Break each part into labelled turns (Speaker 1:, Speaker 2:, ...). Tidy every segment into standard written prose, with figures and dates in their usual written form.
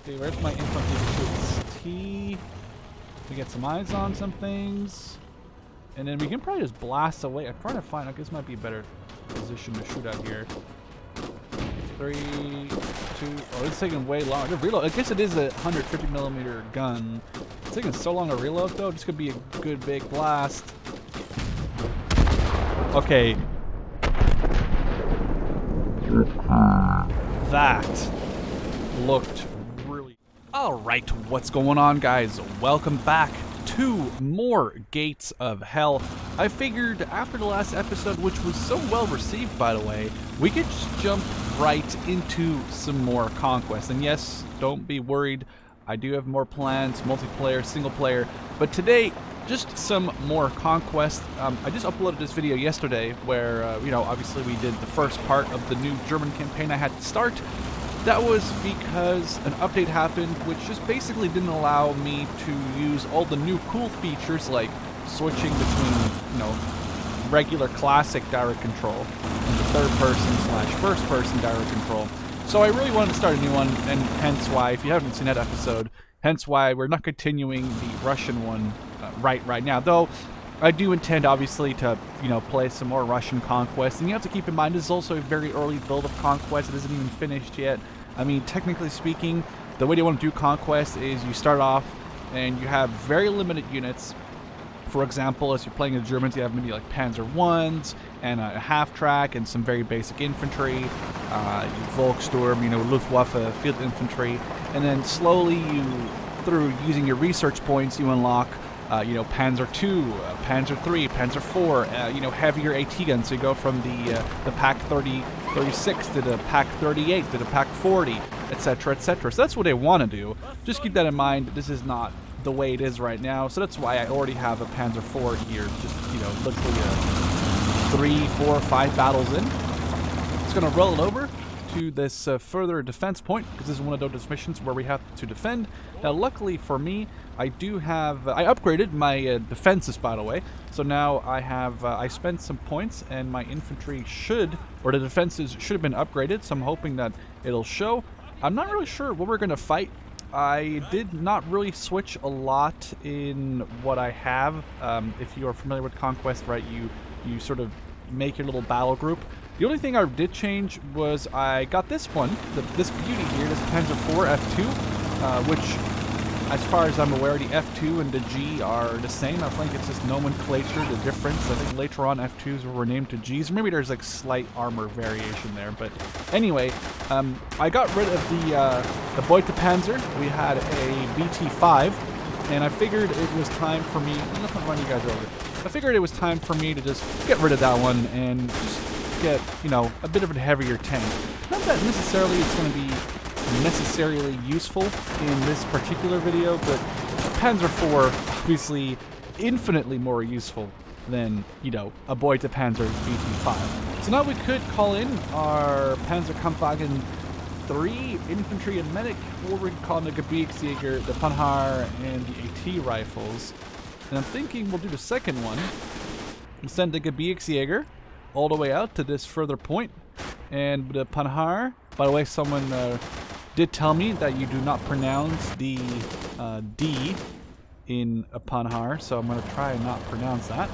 Speaker 1: Okay, where's my infantry troops? T. We get some eyes on some things. And then we can probably just blast away. I'm trying to find, I guess might be a better position to shoot at here. 3, 2, oh, it's taking way longer. Reload, I guess it is a 150mm gun. It's taking so long to reload though. This could be a good big blast. Okay. That looked really... Alright, what's going on, guys? Welcome back to more Gates of Hell. I figured after the last episode, which was so well received by the way, we could just jump right into some more Conquest. And yes, don't be worried, I do have more plans, multiplayer, single player, but today, just some more Conquest. I just uploaded this video yesterday where, you know, obviously we did the first part of the new German campaign I had to start. That was because an update happened which just basically didn't allow me to use all the new cool features like switching between, you know, regular classic direct control and the third person / first person direct control. So I really wanted to start a new one, and hence why, if you haven't seen that episode, hence why we're not continuing the Russian one right now. Though I do intend, obviously, to, you know, play some more Russian Conquest. And you have to keep in mind, this is also a very early build of Conquest. It isn't even finished yet. I mean, technically speaking, the way they want to do Conquest is you start off and you have very limited units. For example, as you're playing the Germans, you have maybe like Panzer Is and a half-track and some very basic infantry, Volkssturm, you know, Luftwaffe, field infantry. And then slowly through using your research points, you unlock you know, Panzer II, Panzer III, Panzer IV, you know, heavier AT guns. So you go from the Pak 36 to the Pak 38 to the Pak 40, etc., etc. So that's what they want to do. Just keep that in mind. This is not the way it is right now. So that's why I already have a Panzer IV here. Just, you know, literally 3, 4, 5 battles in. It's going to roll it over to this further defense point, because this is one of those missions where we have to defend. Now luckily for me, I do have, I upgraded my defenses, by the way, so now I have, I spent some points and my infantry should, or the defenses should have been upgraded, so I'm hoping that it'll show. I'm not really sure what we're going to fight. I did not really switch a lot in what I have. If you are familiar with Conquest, right, you sort of make your little battle group. The only thing I did change was I got this one, this beauty here, this Panzer IV F2, which, as far as I'm aware, the F2 and the G are the same. I think it's just nomenclature, the difference. I think later on F2s were named to Gs. Maybe there's like slight armor variation there, but anyway, I got rid of the Beutepanzer Panzer. We had a BT5, and I figured it was time for me. I'm not running you guys over. I figured it was time for me to just get rid of that one and just get, you know, a bit of a heavier tank. Not that necessarily it's going to be necessarily useful in this particular video, but Panzer IV obviously infinitely more useful than, you know, a Beutepanzer BT5. So now we could call in our Panzerkampfwagen 3 infantry and medic, or we could call in the Gebirgsjäger, the Panhard, and the AT rifles. And I'm thinking we'll do the second one and send the Gebirgsjäger all the way out to this further point. And the Panhard, by the way, someone did tell me that you do not pronounce the D in a Panhard, so I'm going to try and not pronounce that.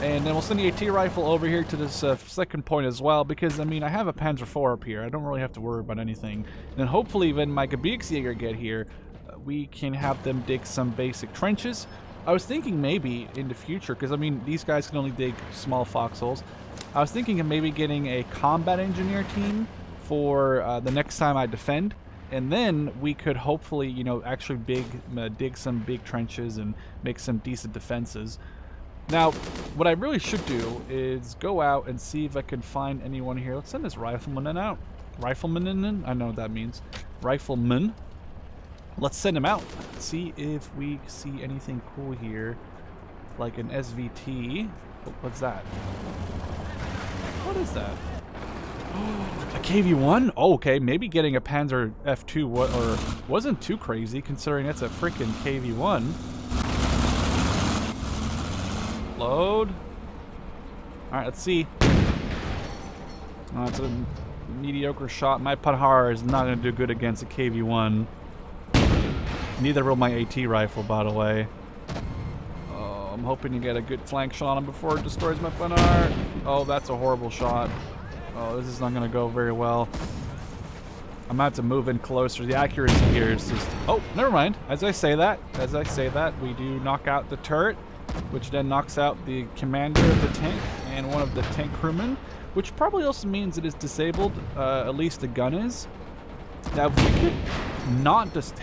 Speaker 1: And then we'll send the AT rifle over here to this second point as well, because, I mean, I have a Panzer IV up here. I don't really have to worry about anything. And then hopefully when my Gebirgsjäger get here, we can have them dig some basic trenches. I was thinking maybe in the future, because I mean these guys can only dig small foxholes. I was thinking of maybe getting a combat engineer team for the next time I defend, and then we could hopefully, you know, actually dig some big trenches and make some decent defenses. Now, what I really should do is go out and see if I can find anyone here. Let's send this rifleman out. Rifleman in? I know what that means. Rifleman. Let's send him out. See if we see anything cool here, like an SVT. Oh, what's that? What is that? A KV-1? Oh, okay, maybe getting a Panzer F2 or wasn't too crazy considering it's a freaking KV-1. Load. All right, let's see. Oh, it's a mediocre shot. My Panhard is not going to do good against a KV-1. Neither will my AT rifle, by the way. Oh, I'm hoping to get a good flank shot on him before it destroys my Panhard. Oh, that's a horrible shot. Oh, this is not going to go very well. I'm going to have to move in closer. The accuracy here is just... Oh, never mind. As I say that, we do knock out the turret, which then knocks out the commander of the tank and one of the tank crewmen, which probably also means it is disabled. At least the gun is. Now, we could not just...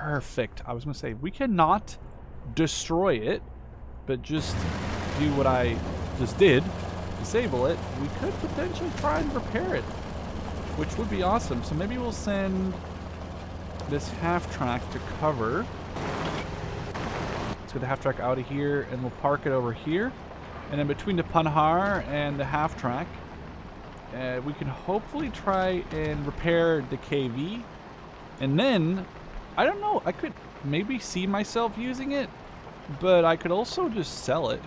Speaker 1: Perfect. I was going to say, we cannot destroy it, but just do what I just did, disable it. We could potentially try and repair it, which would be awesome. So maybe we'll send this half-track to cover. Let's get the half-track out of here, and we'll park it over here. And then between the Panhard and the half-track, we can hopefully try and repair the KV. And then... I don't know, I could maybe see myself using it, but I could also just sell it.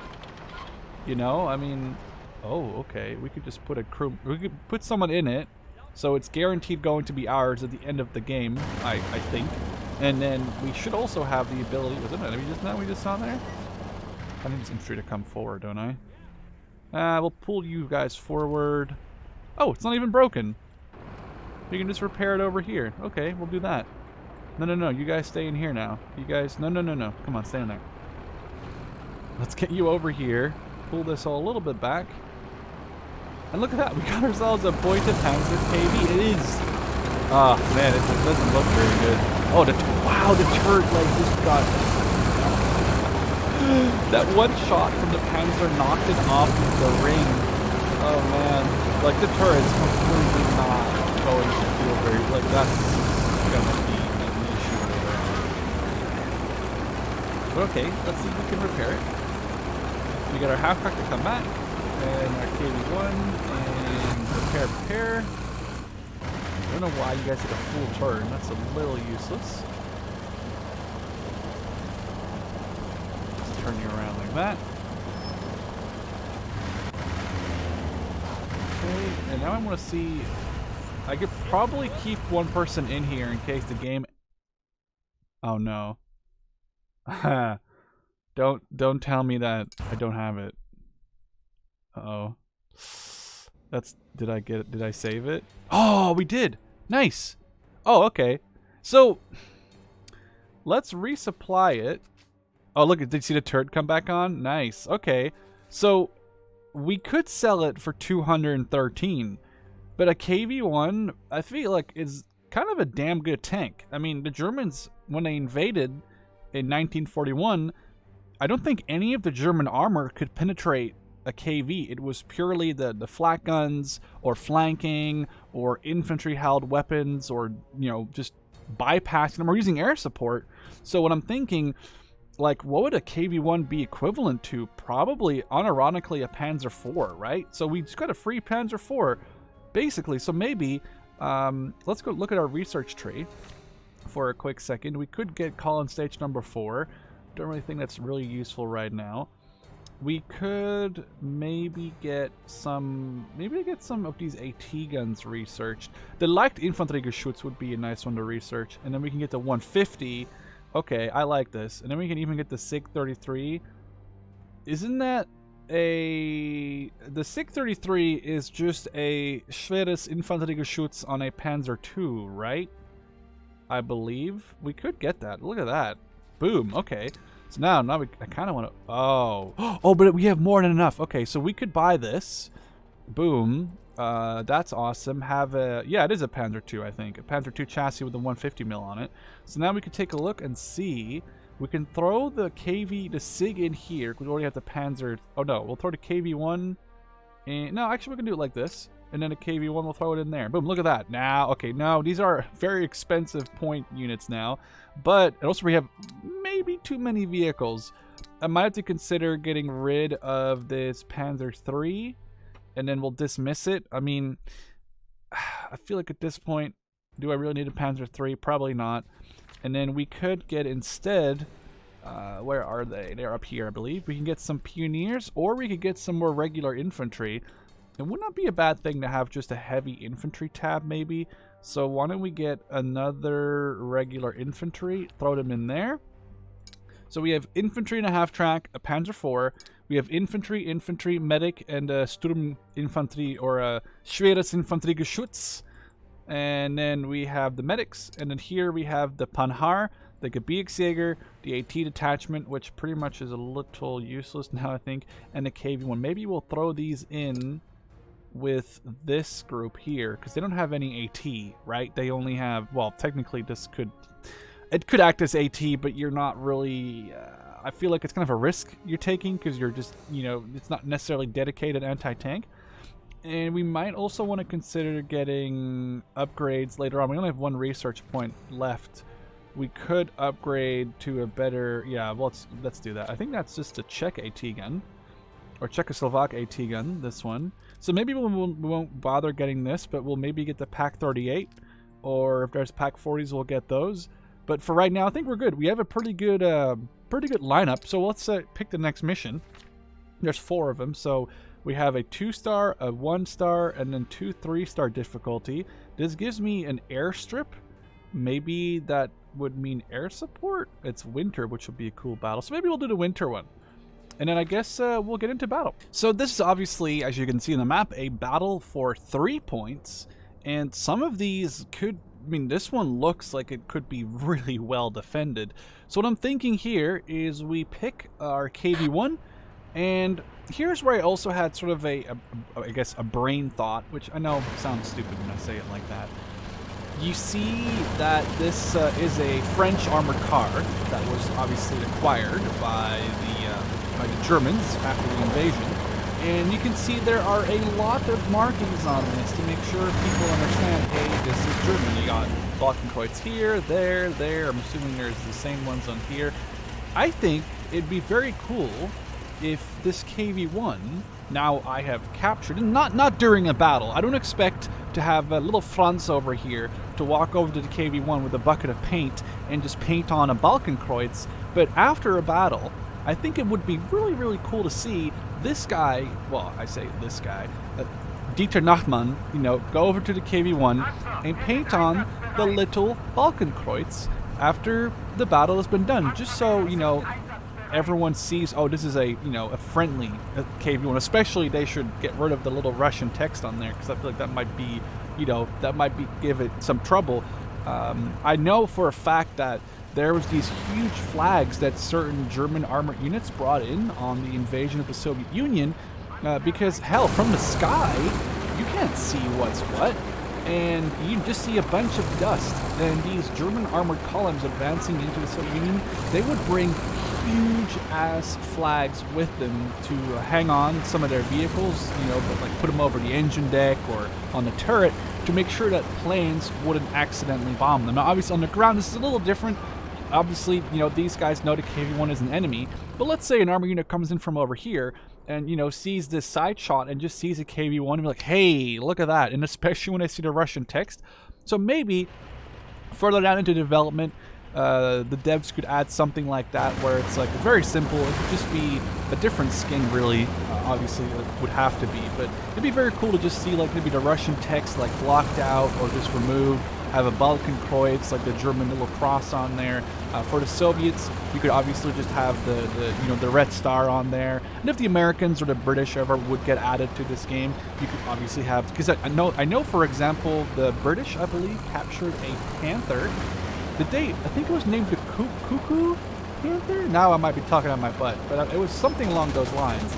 Speaker 1: You know, I mean, oh, okay, we could just put a crew, we could put someone in it, so it's guaranteed going to be ours at the end of the game, I think. And then we should also have the ability, was it an enemy just now we just saw there? I need this infantry to come forward, don't I? We'll pull you guys forward. Oh, it's not even broken. We can just repair it over here. Okay, we'll do that. No, you guys stay in here now. You guys, no. Come on, stay in there. Let's get you over here. Pull this all a little bit back. And look at that, we got ourselves a pointed Panzer KV. It is. Oh, man, it doesn't look very good. Oh, wow, the turret, like, just got... that one shot from the Panzer knocked it off of the ring. Oh, man. Like, the turret's completely not going to feel very... Like, that's gonna be... But okay, let's see if we can repair it. We got our half-track to come back, and our KV-1, and repair. I don't know why you guys did a full turn. That's a little useless. Let's turn you around like that. Okay, and now I want to see... I could probably keep one person in here in case the game... Oh no. Don't tell me that I don't have it. Uh-oh. Did I get it? Did I save it? Oh, we did. Nice. Oh, okay. So let's resupply it. Oh, look, did you see the turret come back on? Nice. Okay. So we could sell it for 213, but a KV-1 I feel like is kind of a damn good tank. I mean, the Germans, when they invaded in 1941, I don't think any of the German armor could penetrate a KV. It was purely the flak guns or flanking or infantry held weapons, or, you know, just bypassing them or using air support. So what I'm thinking, like, what would a KV-1 be equivalent to? Probably, unironically, a Panzer IV, right? So we just got a free Panzer IV, basically. So maybe, let's go look at our research tree for a quick second. We could get Colin Stage number 4. Don't really think that's really useful right now. We could maybe get some of these AT guns researched. The light infantry Geschütz would be a nice one to research, and then we can get the 150. Okay, I like this. And then we can even get the SIG-33. Isn't that the SIG-33 is just a schweres Infanteriegeschütz on a Panzer II, right? I believe we could get that. Look at that. Boom. Okay. So now I kind of want to... Oh, but we have more than enough. Okay, so we could buy this. Boom. That's awesome. Yeah, it is a Panzer II, I think. A Panzer II chassis with a 150 mil on it. So now we can take a look and see. We can throw the the SIG in here, because we already have the Panzer... Oh, no. We'll throw the KV-1 in... No, actually, we can do it like this. And then a KV-1, we'll throw it in there. Boom, look at that. Now, okay, now these are very expensive point units now. But also we have maybe too many vehicles. I might have to consider getting rid of this Panzer III, and then we'll dismiss it. I mean, I feel like at this point, do I really need a Panzer III? Probably not. And then we could get instead, where are they? They're up here, I believe. We can get some Pioneers, or we could get some more regular infantry. it would not be a bad thing to have just a heavy infantry tab maybe. So why don't we get another regular infantry, throw them in there. So we have infantry and a half track, a Panzer IV. We have infantry, medic, and a Sturminfanterie or a Schweres Infanteriegeschütz. And then we have the medics, and then here we have the Panhard, the Gebirgsjäger, the AT detachment, which pretty much is a little useless now, I think, and the KV-1. Maybe we'll throw these in with this group here, because they don't have any AT, right? They only have, well, technically this could... It could act as AT, but you're not really... I feel like it's kind of a risk you're taking because you're just, you know, it's not necessarily dedicated anti-tank. And we might also want to consider getting upgrades later on. We only have one research point left. We could upgrade to a better... Yeah, well, let's do that. I think that's just a Czech AT gun. Or Czechoslovak AT gun, this one. So maybe we won't bother getting this, but we'll maybe get the Pak 38. Or if there's Pak 40s, we'll get those. But for right now, I think we're good. We have a pretty good lineup. So let's pick the next mission. There's 4 of them. So we have a 2-star, a 1-star, and then 2 3-star difficulty. This gives me an airstrip. Maybe that would mean air support. It's winter, which would be a cool battle. So maybe we'll do the winter one. And then I guess we'll get into battle. So this is obviously, as you can see on the map, a battle for 3 points. And some of these could... I mean, this one looks like it could be really well defended. So what I'm thinking here is we pick our KV-1, and here's where I also had sort of I guess a brain thought, which I know sounds stupid when I say it like that. You see that this is a French armored car that was obviously acquired by the Germans after the invasion. And you can see there are a lot of markings on this to make sure people understand, hey, this is German. You got Balkenkreuz here, there. I'm assuming there's the same ones on here. I think it'd be very cool if this KV-1, now I have captured, and not during a battle. I don't expect to have a little Franz over here to walk over to the KV-1 with a bucket of paint and just paint on a Balkenkreuz. But after a battle, I think it would be really, really cool to see this guy, well, I say this guy, Dieter Nachmann, you know, go over to the KV-1 and paint on the little Balkenkreuz after the battle has been done, just so, you know, everyone sees, oh, this is a, you know, a friendly KV-1. Especially they should get rid of the little Russian text on there, because I feel like that might be, you know, give it some trouble. I know for a fact that there was these huge flags that certain German armored units brought in on the invasion of the Soviet Union, because, hell, from the sky, you can't see what's what, and you just see a bunch of dust. And these German armored columns advancing into the Soviet Union, they would bring huge-ass flags with them to hang on some of their vehicles, you know, but like put them over the engine deck or on the turret to make sure that planes wouldn't accidentally bomb them. Now, obviously, on the ground, this is a little different. Obviously, you know, these guys know the KV-1 is an enemy, but let's say an armor unit comes in from over here and, you know, sees this side shot and just sees a KV-1 and be like, hey, look at that, and especially when they see the Russian text. So maybe further down into development, the devs could add something like that where it's like very simple. It could just be a different skin, really. Obviously, it would have to be, but it'd be very cool to just see like maybe the Russian text like blocked out or just removed. Have a Balkenkreuz, like the German little cross on there. For the Soviets, you could obviously just have the Red Star on there. And if the Americans or the British ever would get added to this game, you could obviously have, because I know for example the British, I believe, captured a Panther. I think it was named the Cuckoo Panther. Now I might be talking on my butt, but it was something along those lines.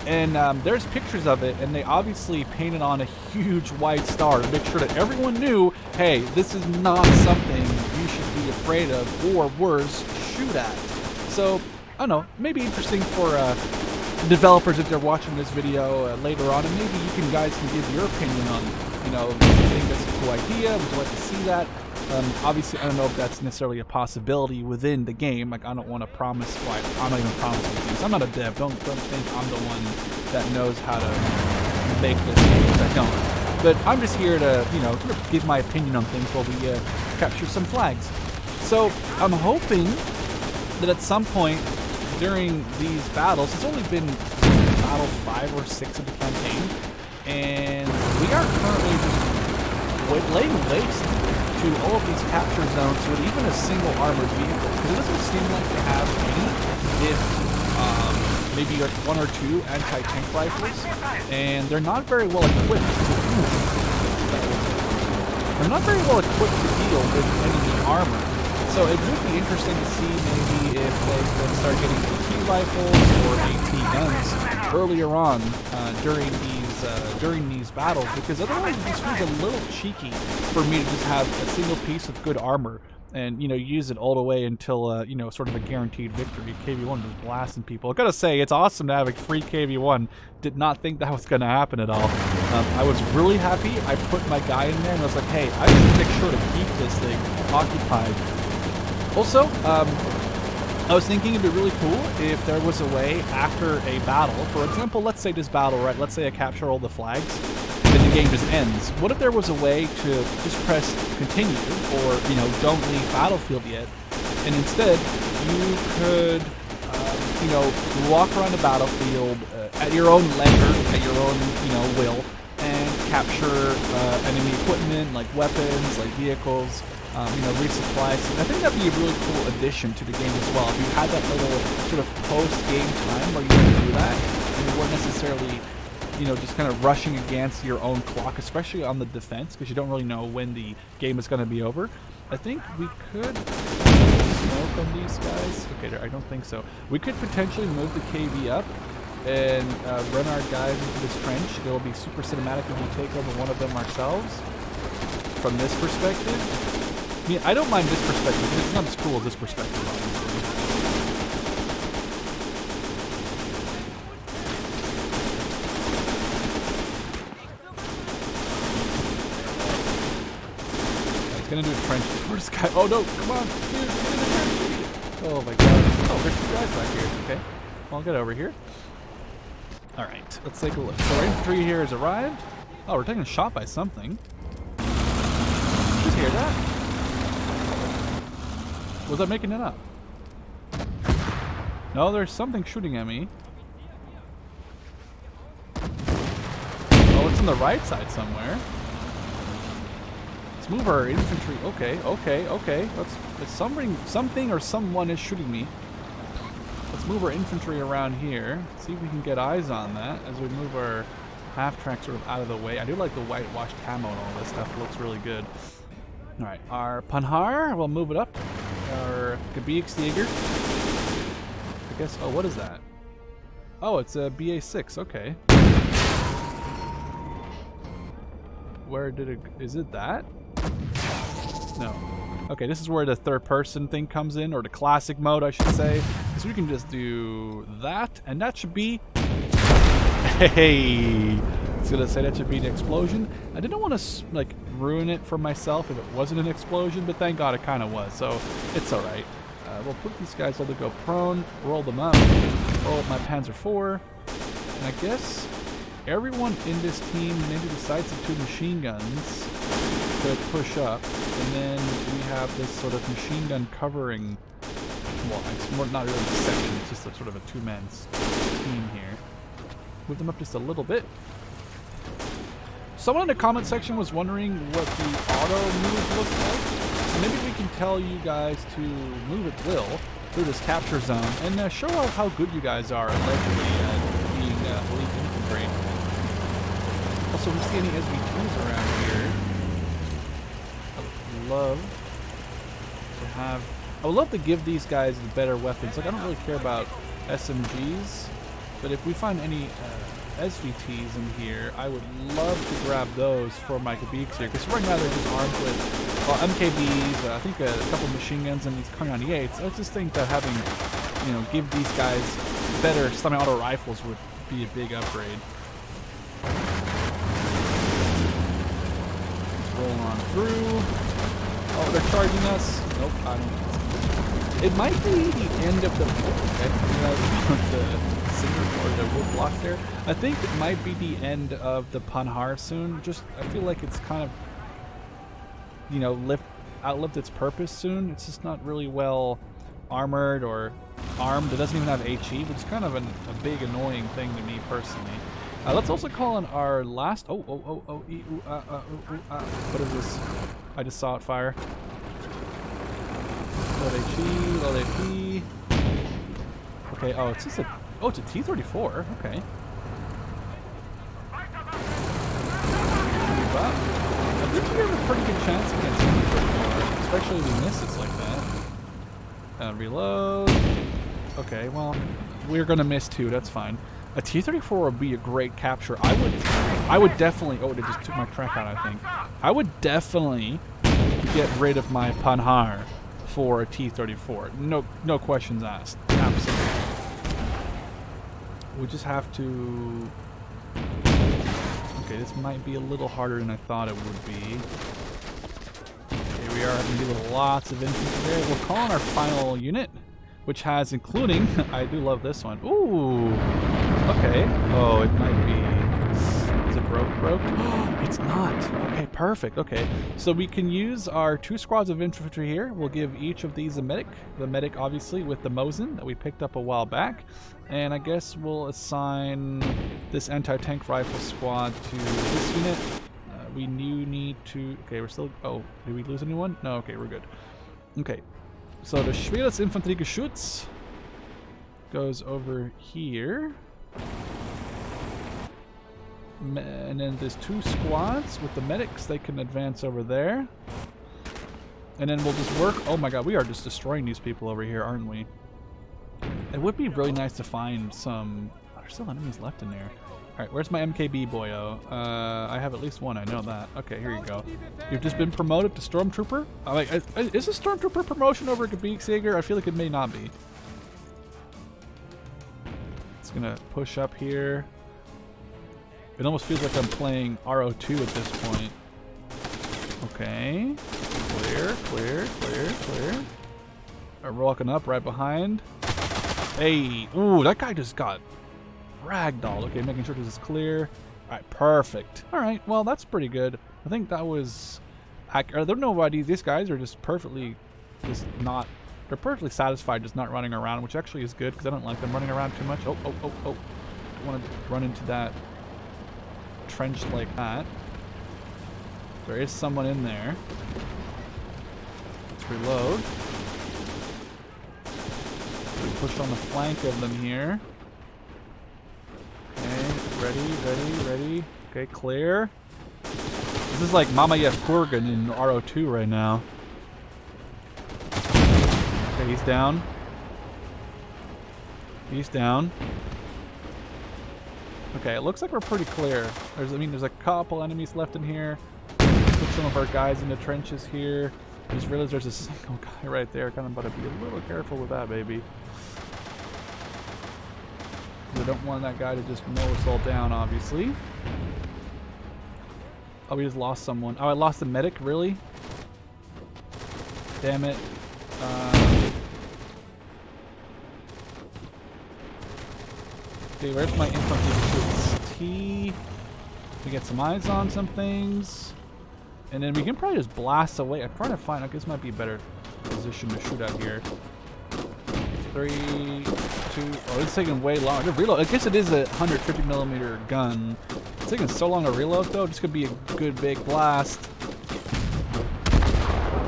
Speaker 1: And there's pictures of it, and they obviously painted on a huge white star to make sure that everyone knew, hey, this is not something you should be afraid of, or worse, shoot at. So, I don't know, maybe interesting for developers if they're watching this video later on, and maybe guys can give your opinion on, you know, do you think that's a cool idea? Would you like to see that? Obviously, I don't know if that's necessarily a possibility within the game. Like, I don't want to promise. Well, I'm not even promising things. I'm not a dev. Don't think I'm the one that knows how to make this game. I don't. But I'm just here to, you know, sort of give my opinion on things while we capture some flags. So I'm hoping that at some point during these battles, it's only been battle 5 or 6 of the campaign, and we are currently just laying waste to all of these capture zones with even a single armored vehicle, because it doesn't seem like they have any, if maybe like 1 or 2 anti-tank rifles, and they're not very well equipped to deal with enemy armor. So it would be interesting to see maybe if they could start getting AT rifles or AT guns earlier on during these battles, because otherwise it just feels a little cheeky for me to just have a single piece of good armor and, you know, use it all the way until, you know, sort of a guaranteed victory. KV-1 was blasting people. I gotta say, it's awesome to have a free KV-1. Did not think that was gonna happen at all. I was really happy. I put my guy in there and I was like, hey, I should make sure to keep this thing occupied. Also, I was thinking it'd be really cool if there was a way after a battle, for example, let's say this battle, right, let's say I capture all the flags, then the game just ends. What if there was a way to just press continue, or, you know, don't leave battlefield yet, and instead you could, you know, walk around the battlefield at your own leisure, at your own, you know, will, and capture enemy equipment, like weapons, like vehicles, you know, resupply. So I think that'd be a really cool addition to the game as well. If you had that little sort of post-game time where you could do that, and you weren't necessarily, you know, just kind of rushing against your own clock, especially on the defense, because you don't really know when the game is going to be over. I think we could smoke on these guys. Okay, I don't think so. We could potentially move the KV up and run our guys into this trench. It'll be super cinematic if we take over one of them ourselves. From this perspective, I mean, I don't mind this perspective, because it's not as cool as this perspective, obviously. He's gonna do a trench before this guy. Oh no, come on, dude, get in the trench. Oh my god. Oh, there's 2 guys back here. Okay, well, I'll get over here. Alright, let's take a look. So our infantry here has arrived. Oh, we're taking a shot by something. Did you hear that? Was I making it up? No, there's something shooting at me. Oh, it's on the right side somewhere. Let's move our infantry. Okay. It's something or someone is shooting me. Let's move our infantry around here. See if we can get eyes on that as we move our half-track sort of out of the way. I do like the whitewashed camo and all this stuff. It looks really good. Alright, our Panhar, we'll move it up. Our Gebirgsjäger. I guess, oh, what is that? Oh, it's a BA6, okay. Where did it, is it that? No. Okay, this is where the third person thing comes in, or the classic mode, I should say. So we can just do that, and that should be... Hey! I was gonna say that should be an explosion. I didn't want to, like, ruin it for myself if it wasn't an explosion, but thank God it kind of was, so it's alright. We'll put these guys all to go prone, roll them up, roll up my Panzer IV, and I guess everyone in this team, maybe besides the 2 machine guns, could push up, and then we have this sort of machine gun covering, well, it's more, not really a section, it's just a sort of a 2-man team here. Move them up just a little bit. Someone in the comment section was wondering what the auto move looked like. So maybe we can tell you guys to move at will through this capture zone and show off how good you guys are allegedly at being elite infantry. Also, if we see any SVTs around here, I would love to give these guys the better weapons. Like, I don't really care about SMGs, but if we find any SVTs in here, I would love to grab those for my Gebirgs here, because right now they're just armed with, well, MKBs, I think a couple machine guns and these Kar98s. I just think that having, you know, give these guys better semi-auto rifles would be a big upgrade. Let's roll on through. Oh, they're charging us. Nope, I don't. It might be the end of the. Okay, we have the cinder or the wood block there. I think it might be the end of the Panhar soon. Just, I feel like it's kind of, you know, outlived its purpose soon. It's just not really well armored or armed. It doesn't even have HE, which is kind of a big annoying thing to me personally. Let's also call on our last. What is this? I just saw it fire. Load HP, load AP. Okay. Oh, it's just a. Oh, it's a T-34. Okay. But I think we have a pretty good chance against T-34, especially if we miss it like that. Reload. Okay. Well, we're gonna miss too. That's fine. A T-34 would be a great capture. I would definitely. Oh, it just took my track out. I think I would definitely get rid of my Panhard for a T-34. No questions asked. Absolutely. We just have to. Okay, this might be a little harder than I thought it would be. Okay, we are having to deal with lots of infantry there. We'll call on our final unit, which has, including, I do love this one. Ooh, okay. Oh, it might be, is it broke? It's not. Okay, perfect. Okay, so we can use our 2 squads of infantry here. We'll give each of these a medic. The medic, obviously, with the Mosin that we picked up a while back. And I guess we'll assign this anti-tank rifle squad to this unit. We need to, okay, we're still, oh, did we lose anyone? No, okay, we're good. Okay. So the Schweres Infanteriegeschütz goes over here. And then there's 2 squads with the medics. They can advance over there. And then we'll just work. Oh my god, we are just destroying these people over here, aren't we? It would be really nice to find some... Oh, there's still enemies left in there. Alright, where's my MKB boyo? I have at least one, I know that. Okay, here you go. You've just been promoted to Stormtrooper? Is a Stormtrooper promotion over Gebietsjäger? I feel like it may not be. It's gonna push up here. It almost feels like I'm playing RO2 at this point. Okay. Clear. We're walking up right behind. Hey, ooh, that guy just got ragdoll. Okay, making sure this is clear. Alright, perfect. Alright, well, that's pretty good. I think that was... I don't know why these guys are just perfectly... They're perfectly satisfied just not running around, which actually is good, because I don't like them running around too much. Oh. Don't want to run into that trench like that. There is someone in there. Let's reload. We push on the flank of them here. Okay, ready. Okay, clear. This is like Mamayev Kurgan in RO2 right now. Okay, he's down. Okay, it looks like we're pretty clear. There's a couple enemies left in here. Put some of our guys in the trenches here. I just realized there's a single guy right there. Kind of about to be a little careful with that, baby. I don't want that guy to just mow us all down, obviously. Oh, we just lost someone. Oh, I lost the medic, really? Damn it. Okay, where's my infantry? T. We get some eyes on some things. And then we can probably just blast away. I'm trying to find, I guess might be a better position to shoot out here. 3, 2, oh, it's taking way long to reload. I guess it is a 150mm gun. It's taking so long to reload though. This could be a good big blast.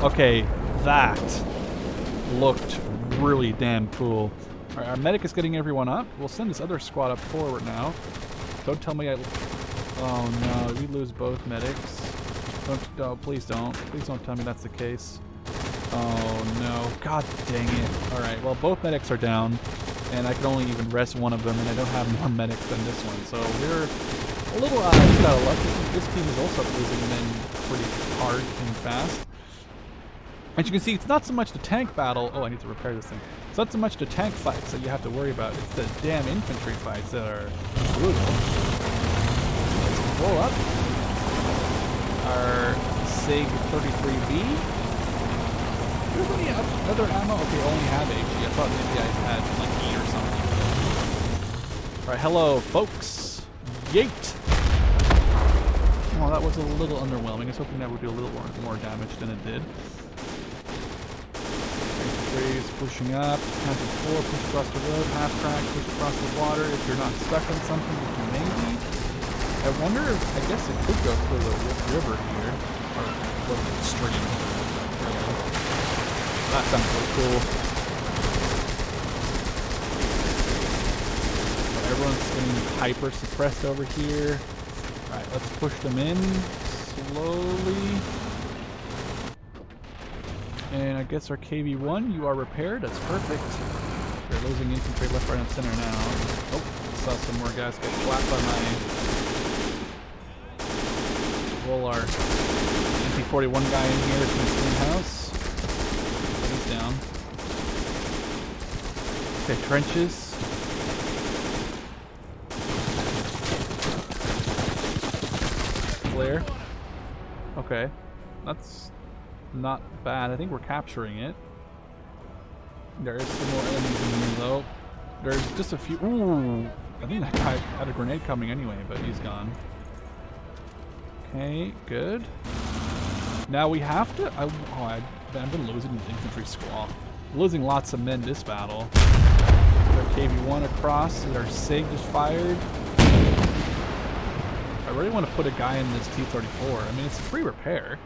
Speaker 1: Okay, that looked really damn cool. Alright, our medic is getting everyone up. We'll send this other squad up forward now. Don't tell me oh no, we lose both medics. No, please don't. Please don't tell me that's the case. Oh no, god dang it. Alright, well both medics are down, and I can only even rest one of them, and I don't have more medics than this one, so we're a little out of luck. This team is also losing men pretty hard and fast. As you can see, it's not so much the tank battle. Oh, I need to repair this thing. It's not so much the tank fights that you have to worry about, it's the damn infantry fights that are brutal. Let's roll up our SIG 33B. Do you have any other ammo? Okay, I only have HE. I thought maybe I had like E or something. Alright, hello folks. Yeet! Oh, that was a little underwhelming. I was hoping that would do a little more damage than it did. Infantry's pushing up. Counter 4, push across the road. Half track, push across the water. If you're not stuck on something, you can maybe. I wonder if, I guess it could go through the river here. Or the stream. That sounds really cool. But everyone's getting hyper suppressed over here. Alright, let's push them in slowly. And I guess our KV-1, you are repaired. That's perfect. We're losing infantry left, right, and center now. Oh, saw some more guys get slapped by my... Roll our T-41 guy in here from the same house. He's down. Okay, trenches. Flare. Okay, that's not bad. I think we're capturing it. There is some more enemies in here though. There's just a few. Ooh, I think that guy had a grenade coming anyway, but he's gone. Okay, good. Now we have to. I've been losing the infantry squad. Losing lots of men this battle. Our KV-1 across. Our SIG just fired. I really want to put a guy in this T-34. I mean, it's a free repair.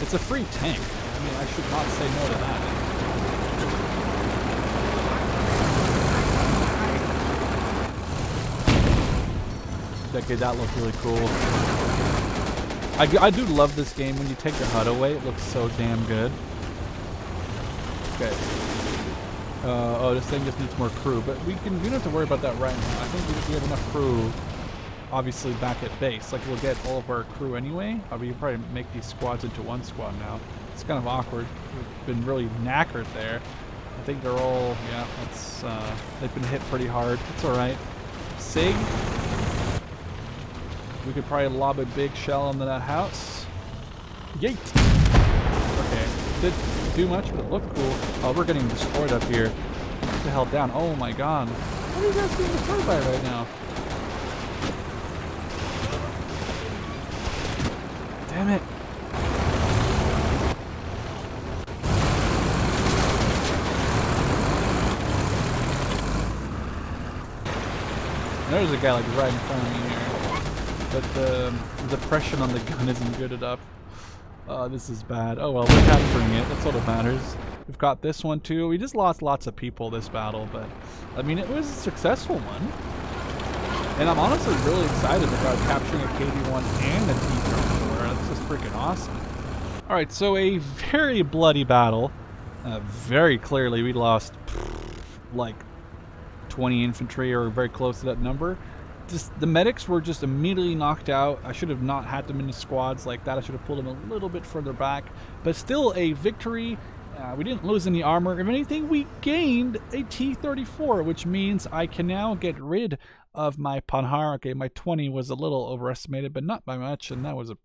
Speaker 1: It's a free tank. I mean, I should not say no to that. Okay, that looked really cool. I do love this game. When you take the HUD away, it looks so damn good. Okay. Oh, this thing just needs more crew, but we don't have to worry about that right now. I think we have enough crew, obviously, back at base. Like, we'll get all of our crew anyway. We can probably make these squads into one squad now. It's kind of awkward. We've been really knackered there. I think they're all, yeah, it's, they've been hit pretty hard. It's alright. SIG. We could probably lob a big shell into that house. Yeet! Okay. Didn't do much, but it looked cool. Oh, we're getting destroyed up here. Get the hell down. Oh my god. What are you guys being destroyed by right now? Damn it. There's a guy like right in front of me here. But the depression on the gun isn't good enough. This is bad. Oh well, we're capturing it. That's all that matters. We've got this one too. We just lost lots of people this battle, but I mean, it was a successful one. And I'm honestly really excited about capturing a KV-1 and a T-34. That's just freaking awesome. Alright, so a very bloody battle. Very clearly we lost like 20 infantry or very close to that number. The medics were just immediately knocked out. I should have not had them in the squads like that. I should have pulled them a little bit further back. But still a victory. We didn't lose any armor. If anything, we gained a T-34, which means I can now get rid of my Panhard. Okay, my 20 was a little overestimated, but not by much. And that was a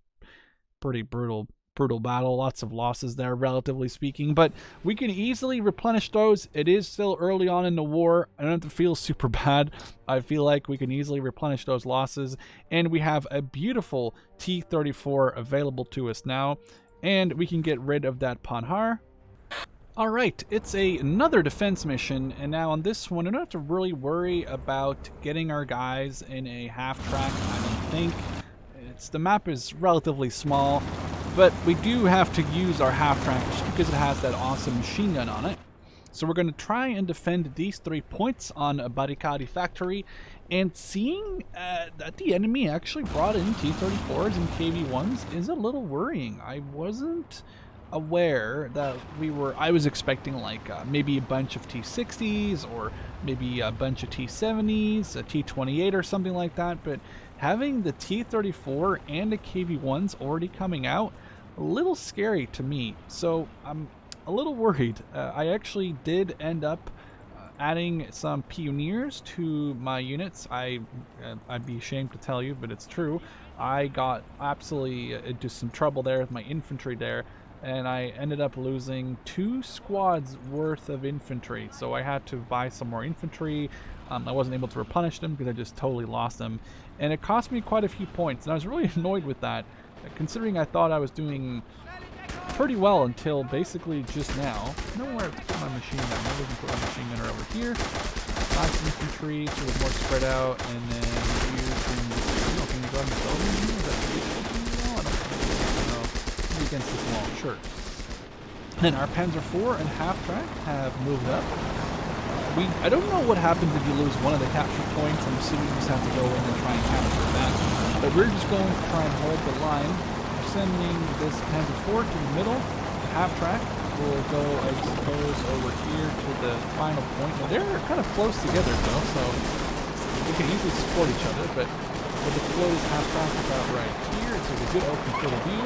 Speaker 1: pretty brutal battle. Lots of losses there, relatively speaking, but we can easily replenish those. It is still early on in the war. I don't have to feel super bad. I feel like we can easily replenish those losses, and we have a beautiful T-34 available to us now, and we can get rid of that Panhard. Alright, it's another defense mission, and now on this one I don't have to really worry about getting our guys in a half-track, I don't think. The map is relatively small, but we do have to use our half-track just because it has that awesome machine gun on it. So we're going to try and defend these 3 points on Barricade Factory, and seeing that the enemy actually brought in T-34s and KV-1s is a little worrying. I wasn't aware that I was expecting like maybe a bunch of T-60s or maybe a bunch of T-70s, a T-28 or something like that, but having the T-34 and the KV-1s already coming out, a little scary to me. So I'm a little worried. I actually did end up adding some pioneers to my units. I'd be ashamed to tell you, but it's true. I got absolutely into some trouble there with my infantry there, and I ended up losing 2 squads worth of infantry. So I had to buy some more infantry. I wasn't able to replenish them because I just totally lost them, and it cost me quite a few points, and I was really annoyed with that, considering I thought I was doing pretty well until basically just now. I don't know where to put my machine gun. Maybe we can put my machine gunner over here. Lots of infantry, sort of more spread out, and then you can run the building here? Is that wall? I don't know. Maybe against this wall, sure. And then our Panzer IV and half-track have moved up. I don't know what happens if you lose one of the capture points. I'm assuming you just have to go in and try and counter that. But we're just going to try and hold the line. We're sending this Panzer IV to the middle. The half-track will go, I suppose, over here to the final point. Now, they're kind of close together, though, so we can easily support each other. But we'll deploy this half-track about right here. It's like a good open field of view.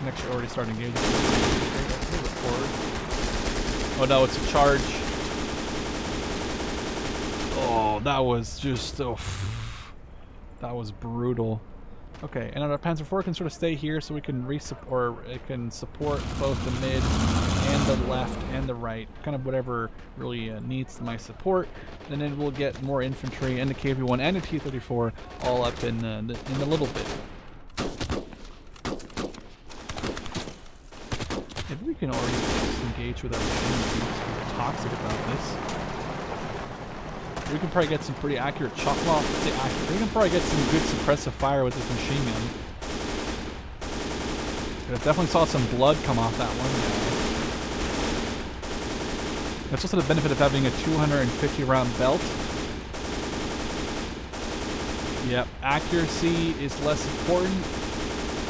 Speaker 1: I'm actually already starting engaging. Oh no, it's a charge. Oh, that was just, that was brutal. Okay, and our Panzer IV can sort of stay here so we can or it can support both the mid and the left and the right, kind of whatever really needs my support. And then we'll get more infantry and the KV-1 and the T-34 all up in a little bit. Maybe we can already disengage with our machine guns. We're toxic about this. We can probably get some pretty accurate shot. Well, say accurate. We can probably get some good suppressive fire with this machine gun. I definitely saw some blood come off that one. That's also the benefit of having a 250 round belt. Yep, accuracy is less important.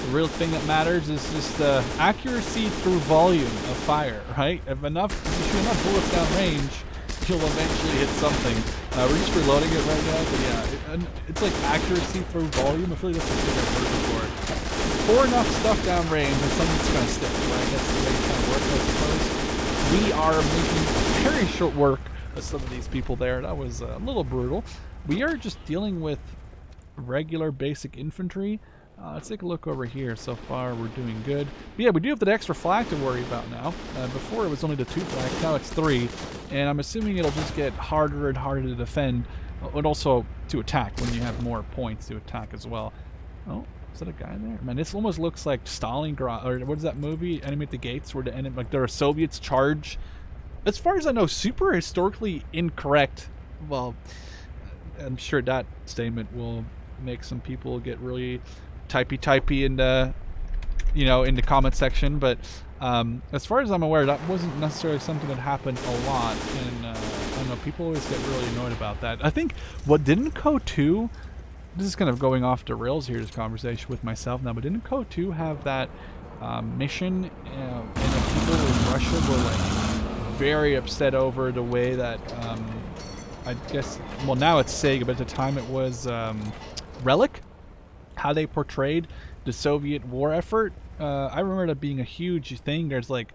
Speaker 1: The real thing that matters is just accuracy through volume of fire, right? If you shoot enough bullets down range, you'll eventually hit something. We're just reloading it right now, but yeah, it's like accuracy through volume. I feel like that's the thing I've heard before. Pour enough stuff down range and something's going to stick, right? That's the way it kind of works, I suppose. We are making very short work of some of these people there. That was a little brutal. We are just dealing with regular basic infantry. Let's take a look over here. So far, we're doing good. But yeah, we do have that extra flag to worry about now. Before, it was only the 2 flags. Now it's 3. And I'm assuming it'll just get harder and harder to defend. And also to attack when you have more points to attack as well. Oh, is that a guy there? Man, this almost looks like Stalingrad. Or what is that movie? Enemy at the Gates, where the enemy, like there are Soviets charge. As far as I know, super historically incorrect. Well, I'm sure that statement will make some people get really typey in the in the comment section, but as far as I'm aware, that wasn't necessarily something that happened a lot, and I don't know, people always get really annoyed about that. I think what didn't KO2, this is kind of going off the rails here, this conversation with myself now, but didn't KO2 have that mission, and the people in Russia were like very upset over the way that I guess, well, now it's Sega, but at the time it was Relic, how they portrayed the Soviet war effort. I remember that being a huge thing. There's like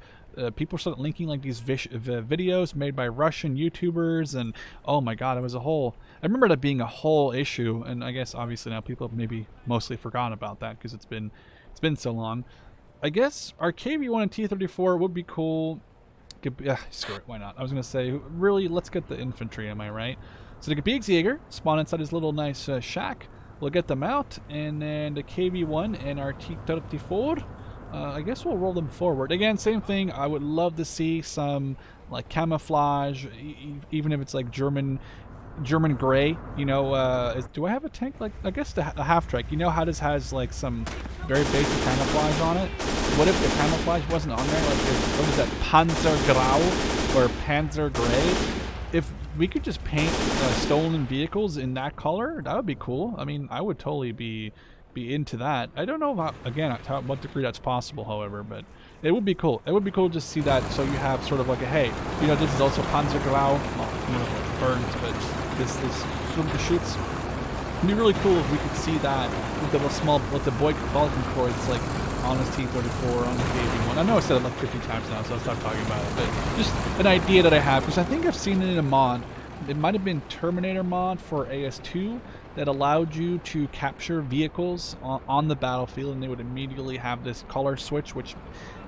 Speaker 1: people started linking like these videos made by Russian YouTubers, and oh my god, it was a whole, I remember that being a whole issue. And I guess obviously now people have maybe mostly forgotten about that because it's been so long. I guess our KV-1 and T-34 would be cool. Screw it, why not? I was gonna say, really, let's get the infantry, am I right? So the Gebirgsjäger spawn inside his little nice shack. We'll get them out, and then the KV-1 and our T-34, I guess we'll roll them forward. Again, same thing. I would love to see some like camouflage, even if it's like German gray. You know, do I have a tank? Like, I guess the half-track. You know how this has like some very basic camouflage on it? What if the camouflage wasn't on there? Like, what is that, Panzergrau or Panzer Gray? If we could just paint stolen vehicles in that color, that would be cool. I mean, I would totally be into that. I don't know about, again, what degree that's possible, however, but it would be cool. It would be cool to see that, so you have sort of like a, hey, you know, this is also Panzergrau. Well, you know, it burns, but this sort of the shoots. It'd be really cool if we could see that with the small, with the Balkan cords, like on this T-34, on the KV-1. I know I said it like 50 times now, so I'll stop talking about it, but just an idea that I have, because I think I've seen it in a mod. It might have been Terminator mod for AS2 that allowed you to capture vehicles on the battlefield, and they would immediately have this color switch, which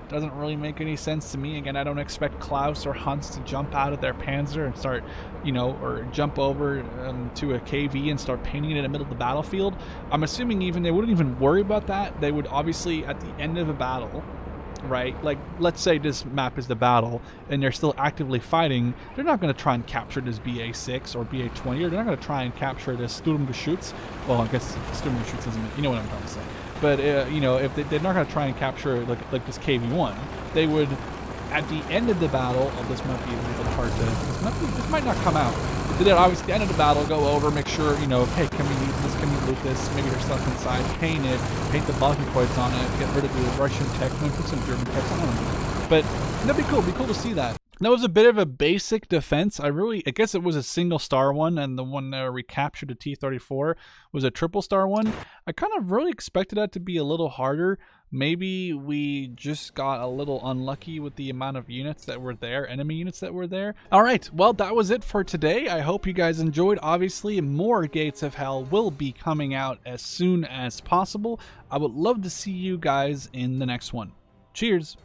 Speaker 1: doesn't really make any sense to me. Again, I don't expect Klaus or Hans to jump out of their Panzer and start, you know, or jump over to a KV and start painting it in the middle of the battlefield. I'm assuming even they wouldn't even worry about that. They would obviously, at the end of a battle, right? Like, let's say this map is the battle and they're still actively fighting. They're not going to try and capture this BA6 or BA20, or they're not going to try and capture this Sturmgeschütz. Well, I guess Sturmgeschütz isn't, you know what I'm trying to say. But, you know, if they're not going to try and capture, like this KV-1, they would, at the end of the battle, oh, this might be a little bit hard to, this might not come out. But then obviously at the end of the battle, go over, make sure, you know, hey, can we loot this, can we loot this, maybe there's stuff inside, paint it, paint the Balkenkreuze on it, get rid of the Russian tech, maybe put some German tech, I don't know. But that'd be cool to see that. That was a bit of a basic defense. I guess it was a single star one, and the one that recaptured the T-34 was a triple star one. I kind of really expected that to be a little harder. Maybe we just got a little unlucky with the amount of units that were there, enemy units that were there. All right, well, that was it for today. I hope you guys enjoyed. Obviously, more Gates of Hell will be coming out as soon as possible. I would love to see you guys in the next one. Cheers.